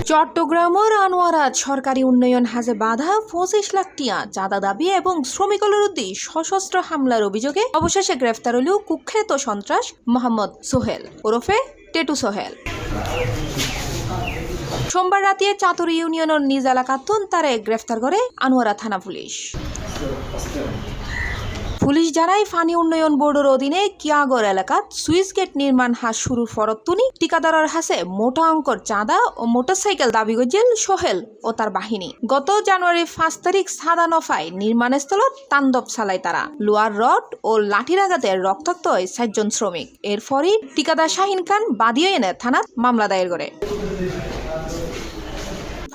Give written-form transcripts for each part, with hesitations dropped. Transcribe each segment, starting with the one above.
চট্টগ্রামের আনোয়ারাত সরকারি উন্নয়ন হাজে বাধা 25 লাখ টিয়া চাঁদা দাবি এবং শ্রমিকের বিরুদ্ধে সশস্ত্র হামলার অভিযোগে অবশেষে গ্রেফতার হল কুখ্যাত সন্ত্রাস মোহাম্মদ সোহেল ওরফে টেটু সোহেল। সোমবার রাতে চাতুর ইউনিয়নের নিজ এলাকাতুন তারে গ্রেফতার করে আনোয়ারা থানা পুলিশ। পুলিশ জানায় ফানি উন্নয়ন বোর্ডের অধীনে কিয়াগর এলাকাত সুইচ গেট নির্মাণ হাস শুরুর ফরতুনি ঠিকাদারের হাসে মোটা অঙ্কর চাঁদা ও মোটরসাইকেল দাবি করছেন সোহেল ও তার বাহিনী। গত জানুয়ারি 5 তারিখ সাদা নফায় নির্মাণস্থলত তাণ্ডব চালায় তারা। লোয়ার রড ও লাঠির আঘাতে রক্তাক্ত হয় 4 জন শ্রমিক। এরপরই ঠিকাদার শাহিন খান বাদী এনে থানাত মামলা দায়ের করে।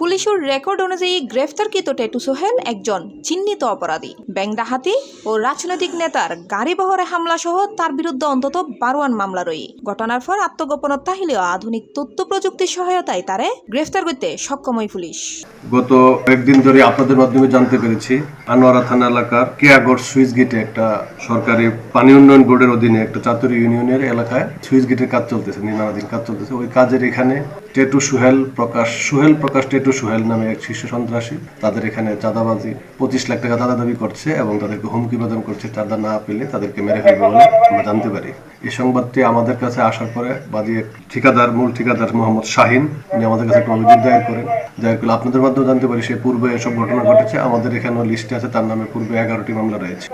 পুলিশের রেকর্ড অনুযায়ী গ্রেফতারকৃত টেটু সোহেল একজন চিহ্নিত অপরাধী। ব্যাংক ডাকাতি ও রাজনৈতিক নেতার গাড়ি বহরে হামলা সহ তার বিরুদ্ধে অন্তত 12 মামলা রয়েছে। ঘটনার পর আত্মগোপনতা হলেও আধুনিক তথ্য প্রযুক্তির সহায়তায় তারে গ্রেফতার করতে সক্ষম হয় পুলিশ। গত একদিন ধরে আপনাদের মাধ্যমে জানতে পেরেছি আনোয়ারা থানা এলাকার কেয়াগড় সুইচ গেটে একটা সরকারি পানি উন্নয়ন বোর্ডের অধীনে একটা চাতুরি ইউনিয়নের এলাকায় সুইচ গেটের কাজ চলতেছে, নির্মাণাধীন কাজ চলতেছে। ওই কাজের এখানে টেটু সোহেল প্রকাশ টেটু সোহেল নামে এক শীর্ষ সন্ত্রাসী তাদের এখানে চাঁদাবাজি 25 লাখ টাকা চাঁদা দাবি করছে এবং তাদেরকে হুমকি প্রদান করছে, চাঁদা না পেলে তাদেরকে মেরে ফেলবে বলে আমরা জানতে পারি। এই সংবাদটি আমাদের কাছে আসার পরে বাদী মূল ঠিকাদার মোহাম্মদ শাহিন উনি আমাদের কাছে একটা অভিযোগ দায়ের করেন। আপনাদের মাধ্যমে জানতে পারি সে পূর্বে এসব ঘটনা ঘটেছে। আমাদের এখানে লিস্টে আছে তার নামে পূর্বে 11টি মামলা রয়েছে।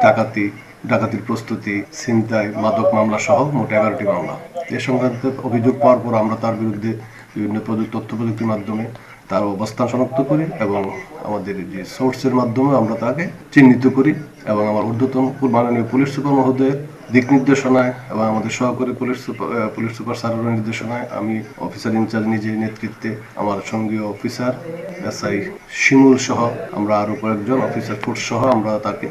ডাকাতির প্রস্তুতি, ছিনতাই, মাদক মামলা সহ মোট 11টি মামলা। এ সংক্রান্ত অভিযোগ পাওয়ার পর আমরা তার বিরুদ্ধে বিভিন্ন তথ্য প্রযুক্তির মাধ্যমে তার অবস্থান শনাক্ত করি এবং আমাদের যে সোর্সের মাধ্যমে আমরা তাকে চিহ্নিত করি এবং আমার ঊর্ধ্বতন মাননীয় পুলিশ সুপার মহোদয়ের দিক নির্দেশনায় এবং আমাদের সহকারী পুলিশ সুপার স্যারের নির্দেশনায় আমি অফিসার ইনচার্জ নিজের নেতৃত্বে আমার সঙ্গীয় অফিসার SI শিমুল সহ আমরা আরো কয়েকজন অফিসার ফোর্স সহ আমরা তাকে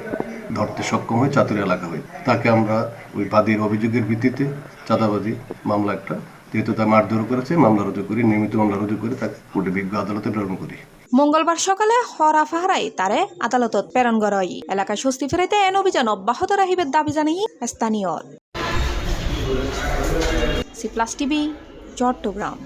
ধরতে সক্ষম হই। চাতুরি এলাকা হই তাকে আমরা ওই বাদীর অভিযোগের ভিত্তিতে চাঁদাবাজি মামলা একটা যেহেতু তা মারধর করেছে মামলা রুজু করি, নিয়মিত মামলা রুজু করে তাকে কোর্টে বিজ্ঞ আদালতে প্রেরণ করি। মঙ্গলবার সকালে হরা ফাহারাই তারে আদালতত প্রেরণ করা হয়। এলাকায় স্বস্তি ফেরাইতে এন অভিযান অব্যাহত রাখিবের দাবি জানিয়ে স্থানীয়। C+ TV Chittagong.